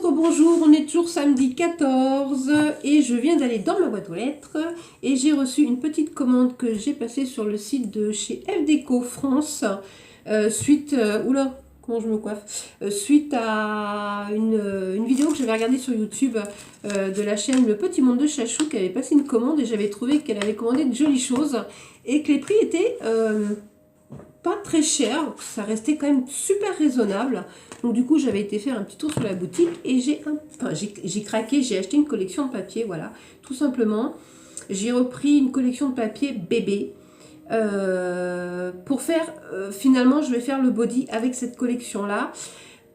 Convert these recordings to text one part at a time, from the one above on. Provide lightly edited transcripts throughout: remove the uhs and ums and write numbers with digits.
Bonjour, on est toujours samedi 14 et je viens d'aller dans ma boîte aux lettres et j'ai reçu une petite commande que j'ai passée sur le site de chez FDeco France suite, oula, comment je me coiffe, suite à une vidéo que j'avais regardée sur YouTube de la chaîne Le Petit Monde de Chachou qui avait passé une commande et j'avais trouvé qu'elle avait commandé de jolies choses et que les prix étaient pas très chers, ça restait quand même super raisonnable. Donc du coup j'avais été faire un petit tour sur la boutique et j'ai craqué, j'ai acheté une collection de papier, voilà, tout simplement. J'ai repris une collection de papier bébé pour faire, finalement je vais faire le body avec cette collection là.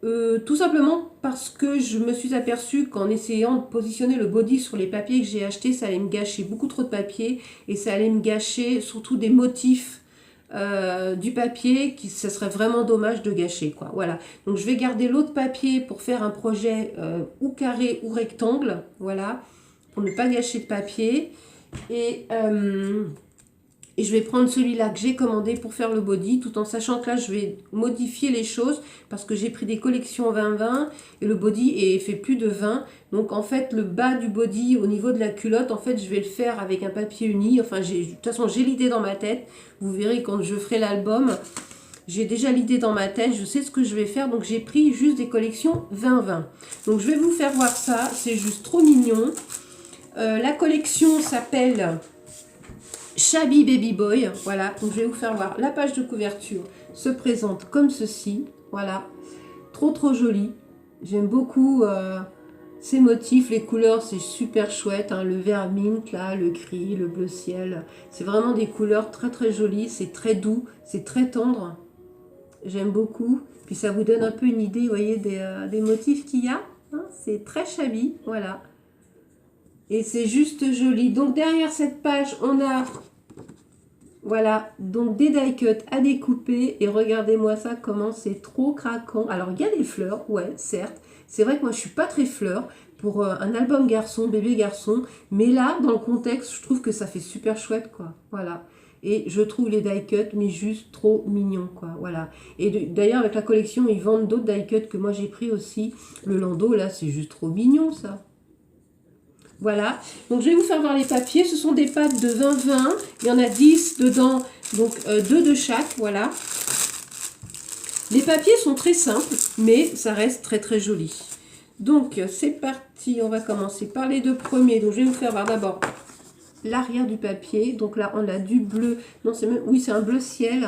Tout simplement parce que je me suis aperçue qu'en essayant de positionner le body sur les papiers que j'ai achetés, ça allait me gâcher beaucoup trop de papier et ça allait me gâcher surtout des motifs du papier, ça serait vraiment dommage de gâcher, quoi. Voilà, donc je vais garder l'autre papier pour faire un projet ou carré ou rectangle, voilà, pour ne pas gâcher de papier. Et je vais prendre celui-là que j'ai commandé pour faire le body, tout en sachant que là je vais modifier les choses parce que j'ai pris des collections 20-20 et le body fait plus de 20. Donc en fait le bas du body au niveau de la culotte, en fait je vais le faire avec un papier uni. Enfin de toute façon j'ai l'idée dans ma tête. Vous verrez quand je ferai l'album. J'ai déjà l'idée dans ma tête, je sais ce que je vais faire. Donc j'ai pris juste des collections 20-20. Donc je vais vous faire voir ça, c'est juste trop mignon. La collection s'appelle Shabby Baby Boy, voilà, donc je vais vous faire voir. La page de couverture se présente comme ceci, voilà, trop joli. J'aime beaucoup ces motifs, les couleurs, c'est super chouette, hein, le vert mint là, le gris, le bleu ciel, c'est vraiment des couleurs très jolies, c'est très doux, c'est très tendre, j'aime beaucoup. Puis ça vous donne un peu une idée, vous voyez, des motifs qu'il y a, hein, c'est très shabby, voilà. Et c'est juste joli. Donc derrière cette page, on a, voilà, donc des die cuts à découper. Et regardez-moi ça, comment c'est trop craquant. Alors il y a des fleurs, ouais, certes. C'est vrai que moi je suis pas très fleur pour un album garçon, bébé garçon. Mais là, dans le contexte, je trouve que ça fait super chouette, quoi. Voilà. Et je trouve les die cuts, mais juste trop mignons, quoi. Voilà. Et d'ailleurs, avec la collection, ils vendent d'autres die cuts que moi j'ai pris aussi. Le landau, là, c'est juste trop mignon, ça. Voilà, donc je vais vous faire voir les papiers. Ce sont des pattes de 20-20. Il y en a 10 dedans, donc 2 de chaque, voilà. Les papiers sont très simples, mais ça reste très joli. Donc c'est parti, on va commencer par les deux premiers. Donc je vais vous faire voir d'abord l'arrière du papier. Donc là, on a du bleu. Non, c'est même, oui, c'est un bleu ciel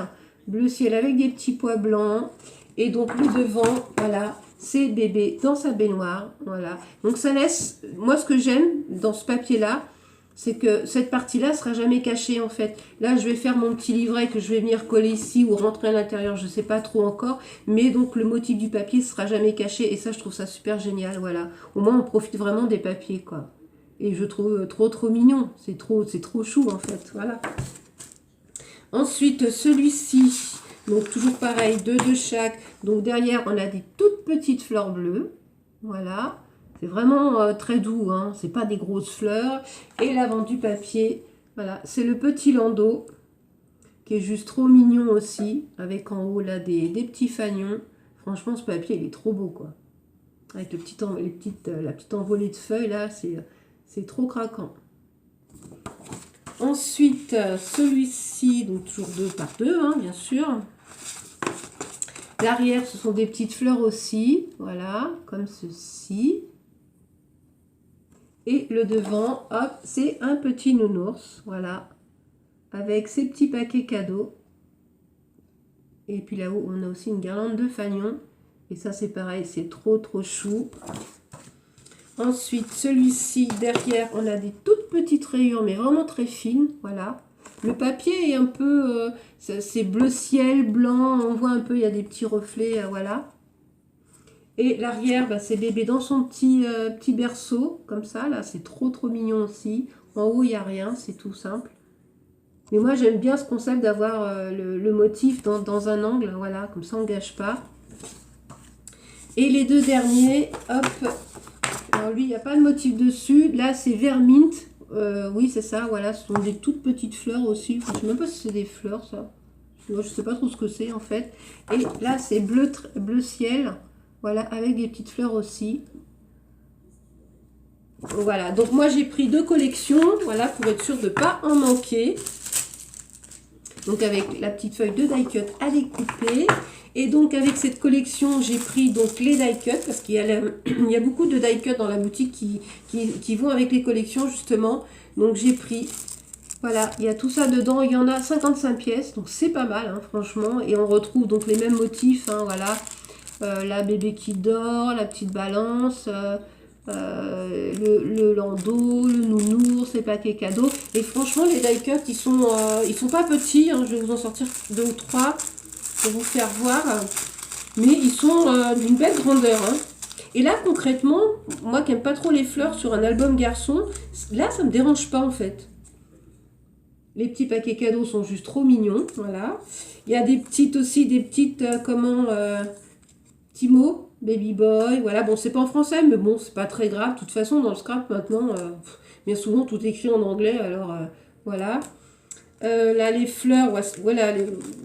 avec des petits pois blancs. Et donc le devant, voilà, c'est bébé dans sa baignoire, voilà. Donc ça laisse, moi ce que j'aime dans ce papier-là, c'est que cette partie-là ne sera jamais cachée en fait. Là, je vais faire mon petit livret que je vais venir coller ici ou rentrer à l'intérieur, je ne sais pas trop encore. Mais donc le motif du papier ne sera jamais caché et ça, je trouve ça super génial, voilà. Au moins, on profite vraiment des papiers, quoi. Et je trouve trop mignon, c'est trop chou en fait, voilà. Ensuite, celui-ci, donc toujours pareil, 2 de chaque. Donc derrière, on a des toutes petites fleurs bleues. Voilà. C'est vraiment très doux, hein. C'est pas des grosses fleurs. Et l'avant du papier, voilà. C'est le petit landau qui est juste trop mignon aussi. Avec en haut là des petits fanions. Franchement, ce papier, il est trop beau, quoi. Avec la petite envolée de feuilles là, c'est trop craquant. Ensuite, celui-ci, donc toujours 2 par 2, hein, bien sûr. L'arrière, ce sont des petites fleurs aussi, voilà, comme ceci. Et le devant, hop, c'est un petit nounours, voilà, avec ses petits paquets cadeaux. Et puis là-haut, on a aussi une guirlande de fanions. Et ça, c'est pareil, c'est trop chou. Ensuite, celui-ci, derrière, on a des toutes petites rayures, mais vraiment très fines, voilà. Le papier est un peu, c'est bleu ciel, blanc, on voit un peu, il y a des petits reflets, voilà. Et l'arrière, bah, c'est bébé dans son petit berceau, comme ça, là, c'est trop mignon aussi. En haut, il n'y a rien, c'est tout simple. Mais moi, j'aime bien ce concept d'avoir le motif dans un angle, voilà, comme ça, on ne gâche pas. Et les deux derniers, hop. Alors lui, il n'y a pas de motif dessus. Là, c'est vert mint. Oui, c'est ça, voilà. Ce sont des toutes petites fleurs aussi. Je ne sais même pas si c'est des fleurs, ça. Moi, je ne sais pas trop ce que c'est, en fait. Et là, c'est bleu ciel. Voilà, avec des petites fleurs aussi. Voilà, donc moi j'ai pris 2 collections, voilà, pour être sûr de ne pas en manquer. Donc avec la petite feuille de die cut à découper. Et donc avec cette collection, j'ai pris donc les die cut, parce qu'il y a, il y a beaucoup de die cut dans la boutique qui vont avec les collections justement. Donc j'ai pris, voilà, il y a tout ça dedans, il y en a 55 pièces, donc c'est pas mal, hein, franchement. Et on retrouve donc les mêmes motifs, hein, voilà. La bébé qui dort, la petite balance, le landau, le nounours, les paquets cadeaux. Et franchement, les die cut, ils sont pas petits, hein, je vais vous en sortir 2 ou 3 pour vous faire voir. Mais ils sont d'une belle grandeur, hein. Et là, concrètement, moi qui n'aime pas trop les fleurs sur un album garçon, là, ça me dérange pas en fait. Les petits paquets cadeaux sont juste trop mignons, voilà. Il y a des petites aussi, des petites, Timo, Baby Boy, voilà. Bon, c'est pas en français, mais bon, c'est pas très grave. De toute façon, dans le scrap, maintenant, bien souvent, tout est écrit en anglais, alors voilà. Là, les fleurs, voilà,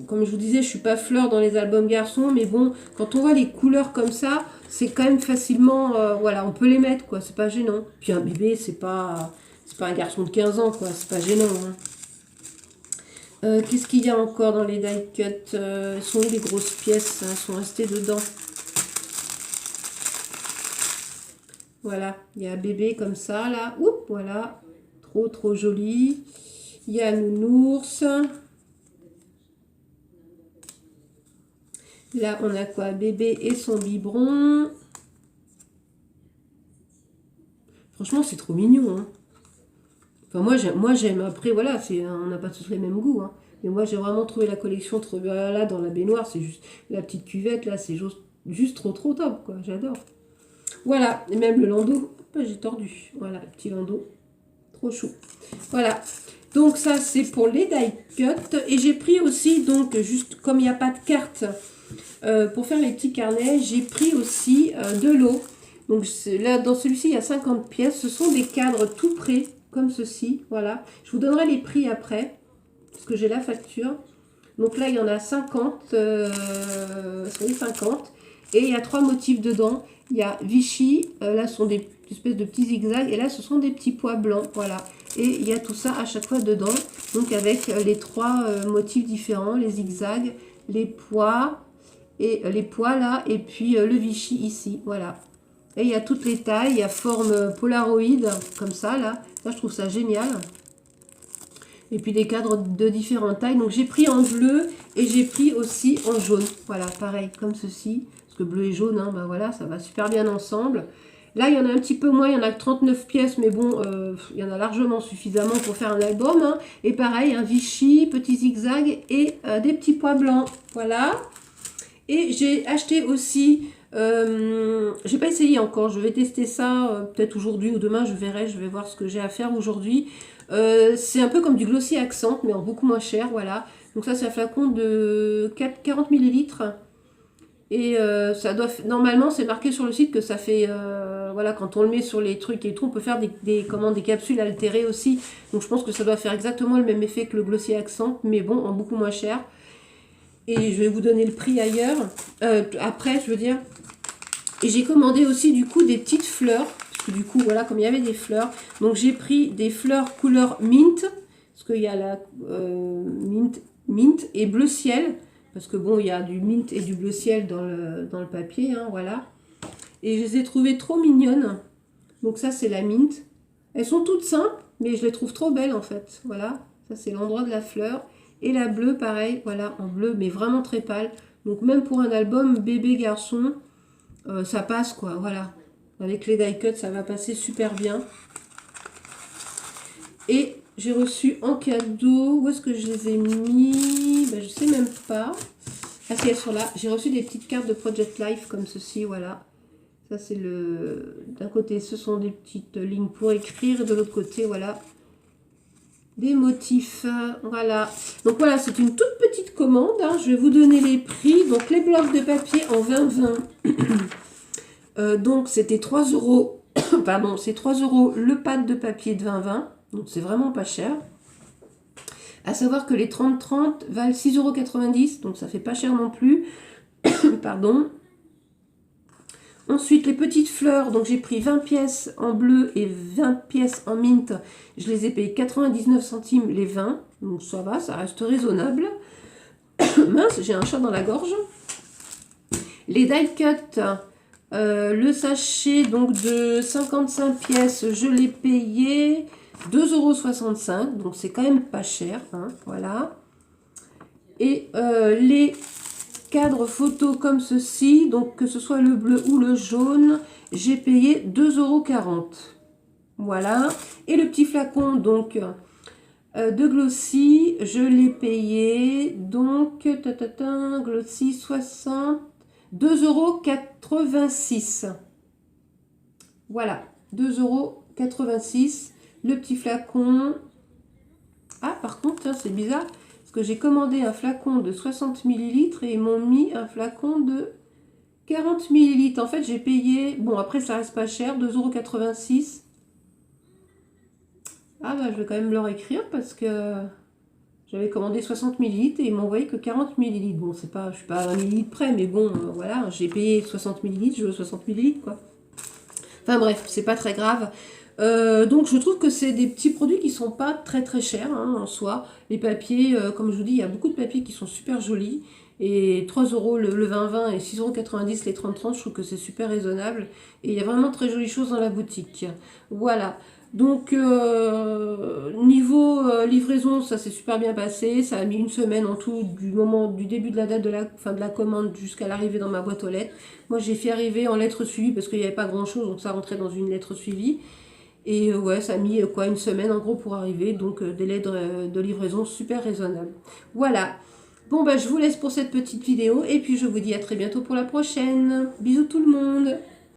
comme je vous disais, je suis pas fleur dans les albums garçons, mais bon, quand on voit les couleurs comme ça, c'est quand même facilement, voilà, on peut les mettre, quoi, c'est pas gênant. Puis un bébé, c'est pas un garçon de 15 ans, quoi, c'est pas gênant, hein. Qu'est-ce qu'il y a encore dans les die cut? Sont où les grosses pièces? Elles sont restées dedans. Voilà, il y a un bébé comme ça, là. Oups, voilà. Trop, trop joli. Il y a nounours. Là, on a quoi? Bébé et son biberon. Franchement, c'est trop mignon, hein. Enfin, moi, j'aime. Après, voilà, on n'a pas tous les mêmes goûts, hein. Mais moi, j'ai vraiment trouvé la collection trop bien. Là, dans la baignoire, c'est juste la petite cuvette, là, c'est juste trop, trop top, quoi. J'adore. Voilà, et même le landau. J'ai tordu. Voilà, le petit landau. Trop chou. Voilà. Donc ça, c'est pour les die cut. Et j'ai pris aussi, donc, juste comme il n'y a pas de carte pour faire les petits carnets, j'ai pris aussi de l'eau. Donc là, dans celui-ci, il y a 50 pièces. Ce sont des cadres tout prêts, comme ceci. Voilà. Je vous donnerai les prix après, parce que j'ai la facture. Donc là, il y en a 50. Oui, 50. Et il y a 3 motifs dedans. Il y a Vichy. Là, ce sont des espèces de petits zigzags. Et là, ce sont des petits pois blancs. Voilà. Et il y a tout ça à chaque fois dedans. Donc avec les 3 motifs différents. Les zigzags, les pois. Et les pois là. Et puis le Vichy ici. Voilà. Et il y a toutes les tailles. Il y a forme Polaroid. Comme ça là. Ça, je trouve ça génial. Et puis des cadres de différentes tailles. Donc j'ai pris en bleu et j'ai pris aussi en jaune. Voilà, pareil, comme ceci. Parce que bleu et jaune, hein, ben voilà, ça va super bien ensemble. Là, il y en a un petit peu moins, il y en a que 39 pièces, mais bon, il y en a largement suffisamment pour faire un album, hein. Et pareil, un Vichy, petit zigzag et des petits pois blancs. Voilà. Et j'ai acheté aussi... j'ai pas essayé encore, je vais tester ça peut-être aujourd'hui ou demain, je verrai, je vais voir ce que j'ai à faire aujourd'hui. C'est un peu comme du Glossy Accent, mais en beaucoup moins cher, voilà. Donc ça, c'est un flacon de 40 millilitres. Et ça doit, normalement, c'est marqué sur le site que ça fait, voilà, quand on le met sur les trucs et tout, on peut faire des capsules altérées aussi. Donc je pense que ça doit faire exactement le même effet que le Glossy Accent, mais bon, en beaucoup moins cher. Et je vais vous donner le prix ailleurs, après, je veux dire. Et j'ai commandé aussi, du coup, des petites fleurs. Parce que du coup, voilà, comme il y avait des fleurs. Donc, j'ai pris des fleurs couleur mint. Parce qu'il y a la mint et bleu ciel. Parce que bon, il y a du mint et du bleu ciel dans le papier, hein, voilà. Et je les ai trouvées trop mignonnes. Donc ça, c'est la mint. Elles sont toutes simples, mais je les trouve trop belles, en fait. Voilà, ça, c'est l'endroit de la fleur. Et la bleue, pareil, voilà, en bleu, mais vraiment très pâle. Donc, même pour un album bébé-garçon, ça passe, quoi, voilà. Avec les die cut, ça va passer super bien. Et j'ai reçu en cadeau, où est-ce que je les ai mis? Ben, je sais même pas. Ah si, elles sont là. J'ai reçu des petites cartes de Project Life comme ceci, voilà. Ça, c'est d'un côté, ce sont des petites lignes pour écrire. Et de l'autre côté, voilà, des motifs. Voilà. Donc voilà, c'est une toute petite commande, hein. Je vais vous donner les prix. Donc les blocs de papier en 20-20. Donc c'était 3 euros. Pardon, c'est 3 euros le pad de papier de 20-20. Donc c'est vraiment pas cher. À savoir que les 30-30 valent 6,90 €. Donc ça fait pas cher non plus. Pardon. Ensuite, les petites fleurs, donc j'ai pris 20 pièces en bleu et 20 pièces en mint. Je les ai payées 99 centimes les 20. Donc ça va, ça reste raisonnable. Mince, j'ai un chat dans la gorge. Les die cut, le sachet donc de 55 pièces, je l'ai payé 2,65 €. Donc c'est quand même pas cher. Hein, voilà. Et les cadres photos comme ceci, donc que ce soit le bleu ou le jaune, j'ai payé 2,40 €. Voilà. Et le petit flacon donc de Glossy, je l'ai payé donc Glossy 60, 2,86 €. Voilà, 2,86 €. Le petit flacon. Ah, par contre, c'est bizarre. Parce que j'ai commandé un flacon de 60 ml et ils m'ont mis un flacon de 40 ml. En fait, j'ai payé... Bon, après, ça reste pas cher, 2,86 €. Ah, bah, je vais quand même leur écrire parce que j'avais commandé 60 ml et ils m'ont envoyé que 40 ml. Bon, c'est pas, je suis pas à 1 ml près, mais bon, voilà, j'ai payé 60 ml, je veux 60 ml, quoi. Enfin bref, c'est pas très grave. Donc je trouve que c'est des petits produits qui sont pas très très chers hein, en soi. Les papiers, comme je vous dis, il y a beaucoup de papiers qui sont super jolis. Et 3 € le 20-20 et 6,90 € les 30-30, je trouve que c'est super raisonnable. Et il y a vraiment très jolies choses dans la boutique. Voilà. Donc niveau livraison, ça s'est super bien passé. Ça a mis une semaine en tout du début de la date de la commande jusqu'à l'arrivée dans ma boîte aux lettres. Moi j'ai fait arriver en lettres suivies parce qu'il n'y avait pas grand chose, donc ça rentrait dans une lettre suivie. Et ouais, ça a mis quoi, une semaine en gros pour arriver, donc délai de livraison super raisonnable. Voilà. Bon bah je vous laisse pour cette petite vidéo et puis je vous dis à très bientôt pour la prochaine. Bisous tout le monde.